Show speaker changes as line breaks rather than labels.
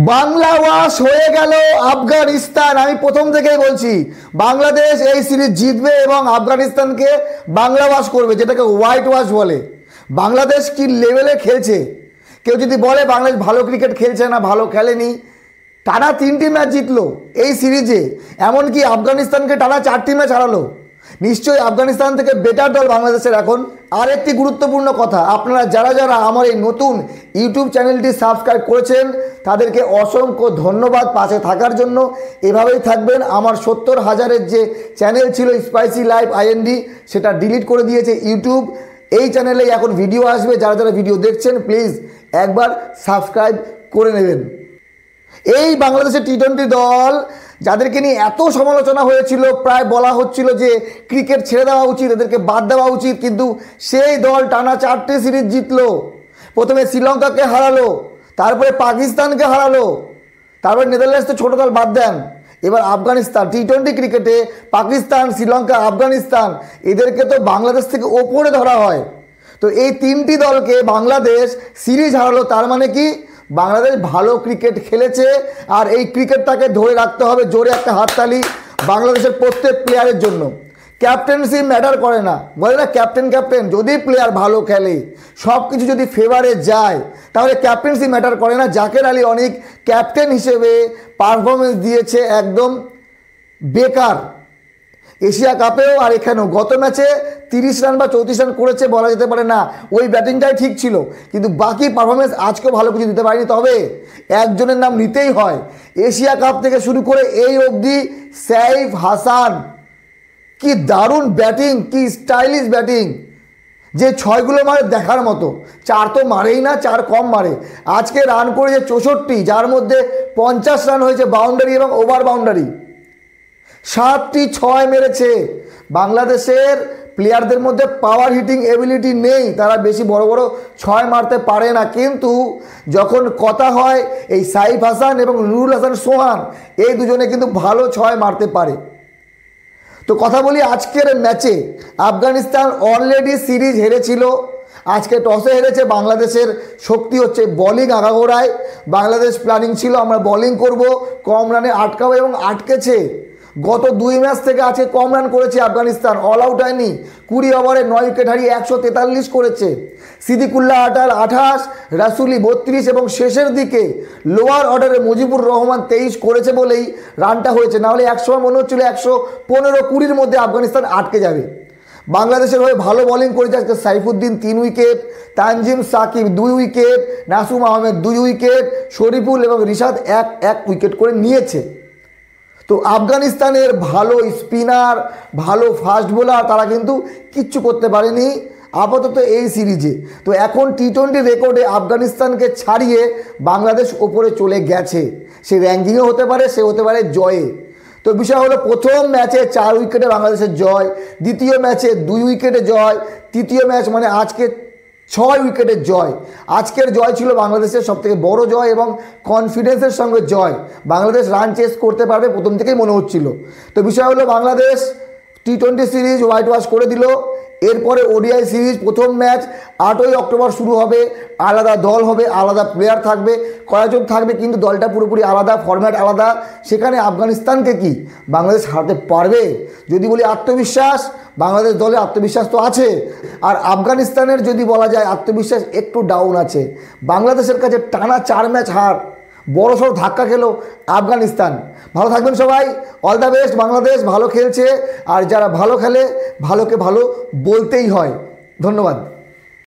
Bangla wash হয়ে গেল আফগানিস্তান। আমি প্রথম থেকেই বলছি বাংলাদেশ এই সিরিজ জিতবে এবং আফগানিস্তানকে বাংলা ওয়াশ করবে, যেটাকে হোয়াইট ওয়াশ বলে। বাংলাদেশ কি লেভেলে খেলছে, কেউ যদি বলে বাংলাদেশ ভালো ক্রিকেট খেলছে না, ভালো খেলেনি। টানা 3টি ম্যাচ জিতলো এই সিরিজে, এমনকি আফগানিস্তানকে টানা 4টি ম্যাচ হারালো। নিশ্চয়ই আফগানিস্তান থেকে বেটার দল বাংলাদেশের এখন। আর একটি গুরুত্বপূর্ণ কথা, আপনারা যারা যারা আমার এই নতুন ইউটিউব চ্যানেলটি সাবস্ক্রাইব করেছেন তাদেরকে অসংখ্য ধন্যবাদ পাশে থাকার জন্য। এভাবেই থাকবেন। আমার 70,000-এর যে চ্যানেল ছিল স্পাইসি লাইফ আইএনডি, সেটা ডিলিট করে দিয়েছে ইউটিউব। এই চ্যানেলে এখন ভিডিও আসবে, যারা যারা ভিডিও দেখছেন প্লিজ একবার সাবস্ক্রাইব করে নেবেন। এই বাংলাদেশের টি-20 দল যাদেরকে নিয়ে এত সমালোচনা হয়েছিল, প্রায় বলা হচ্ছিল যে ক্রিকেট ছেড়ে দেওয়া উচিত, এদেরকে বাদ দেওয়া উচিত, কিন্তু সেই দল টানা 4টে সিরিজ জিতলো। প্রথমে শ্রীলঙ্কাকে হারালো, তারপরে পাকিস্তানকে হারালো, তারপরে নেদারল্যান্ডস তো ছোটো দল বাদ দেন, এবার আফগানিস্তান। টি-20 ক্রিকেটে পাকিস্তান, শ্রীলঙ্কা, আফগানিস্তান এদেরকে তো বাংলাদেশ থেকে ওপরে ধরা হয়। তো এই 3টি দলকে বাংলাদেশ সিরিজ হারালো, তার মানে কি বাংলাদেশ ভালো ক্রিকেট খেলেছে। আর এই ক্রিকেটটাকে ধরে রাখতে হবে। জোরে একটা হাততালি বাংলাদেশের প্রত্যেক প্লেয়ারের জন্য। ক্যাপ্টেন্সি ম্যাটার করে না, বলে না ক্যাপ্টেন ক্যাপ্টেন, যদি প্লেয়ার ভালো খেলে, সব কিছু যদি ফেভারে যায় তাহলে ক্যাপ্টেন্সি ম্যাটার করে না। জাকের আলী অনেক ক্যাপ্টেন হিসেবে পারফরমেন্স দিয়েছে একদম বেকার, এশিয়া কাপেও আর এখানেও। গত ম্যাচে 30 রান বা 34 রান করেছে, বলা যেতে পারে না ওই ব্যাটিংটাই ঠিক ছিল, কিন্তু বাকি পারফরমেন্স আজকেও ভালো কিছু দিতে পারেনি। তবে একজনের নাম নিতেই হয়, এশিয়া কাপ থেকে শুরু করে এই অবধি সাইফ হাসান। কি দারুণ ব্যাটিং, কি স্টাইলিশ ব্যাটিং, যে ছয়গুলো মারে দেখার মতো। 4 তো মারেই না, 4 কম মারে। আজকে রান করেছে 64, যার মধ্যে 50 রান হয়েছে বাউন্ডারি এবং ওভার বাউন্ডারি। 7টি 6 মেরেছে। বাংলাদেশের প্লেয়ারদের মধ্যে পাওয়ার হিটিং এবিলিটি নেই, তারা বেশি বড় বড় 6 মারতে পারে না, কিন্তু যখন কথা হয় এই সাইফ হাসান এবং নুরুল হাসান সোহান, এই দুজনে কিন্তু ভালো 6 মারতে পারে। তো কথা বলি আজকের ম্যাচে, আফগানিস্তান অলরেডি সিরিজ হেরেছিল, আজকে টসে হেরেছে। বাংলাদেশের শক্তি হচ্ছে বোলিং আগাগোড়ায়। বাংলাদেশ প্ল্যানিং ছিল আমরা বোলিং করব, কম রানে আটকাবো, এবং আটকেছে। গত 2 ম্যাচ থেকে আজকে কম রান করেছে আফগানিস্তান, অল আউট হয়নি। 20 ওভারে 9 উইকেট হারিয়ে 143 করেছে। সিদ্দিকুল্লাহ আটাল 28, রাসুলি 32 এবং শেষের দিকে লোয়ার অর্ডারে মুজিবুর রহমান 23 করেছে বলেই রানটা হয়েছে। নাহলে একসময় মনে হচ্ছিল 115-20-র মধ্যে আফগানিস্তান আটকে যাবে। বাংলাদেশের হয়ে ভালো বোলিং করেছে আজকে Saifuddin 3 wicket, Tanzim Sakib 2 wicket, Nasum Ahmed 2 wicket, Shoriful এবং রিশাদ 1 উইকেট করে নিয়েছে। তো আফগানিস্তানের ভালো স্পিনার, ভালো ফাস্ট বোলার, তারা কিন্তু কিচ্ছু করতে পারেনি আপাতত এই সিরিজে। তো এখন টি-20 রেকর্ডে আফগানিস্তানকে ছাড়িয়ে বাংলাদেশ ওপরে চলে গেছে। সে র্যাঙ্কিংয়ে হতে পারে, সে হতে পারে জয়ে। তো বিষয় হলো প্রথম ম্যাচে 4 উইকেটে বাংলাদেশের জয়, দ্বিতীয় ম্যাচে 2 উইকেটে জয়, তৃতীয় ম্যাচ মানে আজকে 6 উইকেটের জয়। আজকের জয় ছিল বাংলাদেশের সবথেকে বড় জয় এবং কনফিডেন্সের সঙ্গে জয়। বাংলাদেশ রান চেস করতে পারবে প্রথম থেকেই মনে হচ্ছিল। তো বিষয় হলো বাংলাদেশ টি-20 সিরিজ হোয়াইট ওয়াশ করে দিল। এরপরে ওডিআই সিরিজ প্রথম ম্যাচ 8ই অক্টোবর শুরু হবে। আলাদা দল হবে, আলাদা প্লেয়ার থাকবে, কয়েকজন থাকবে, কিন্তু দলটা পুরোপুরি আলাদা, ফরম্যাট আলাদা। সেখানে আফগানিস্তানকে কি বাংলাদেশ হারাতে পারবে? যদি বলি আত্মবিশ্বাস, বাংলাদেশ দলে আত্মবিশ্বাস তো আছে। আর আফগানিস্তানের যদি বলা যায় আত্মবিশ্বাস একটু ডাউন আছে। বাংলাদেশের কাছে টানা 4 ম্যাচ হার, বড়সড় ধাক্কা খেলো আফগানিস্তান। ভালো থাকবেন সবাই, অল দ্য বেস্ট। বাংলাদেশ ভালো খেলছে, আর যারা ভালো খেলে ভালোকে ভালো বলতেই হয়। ধন্যবাদ।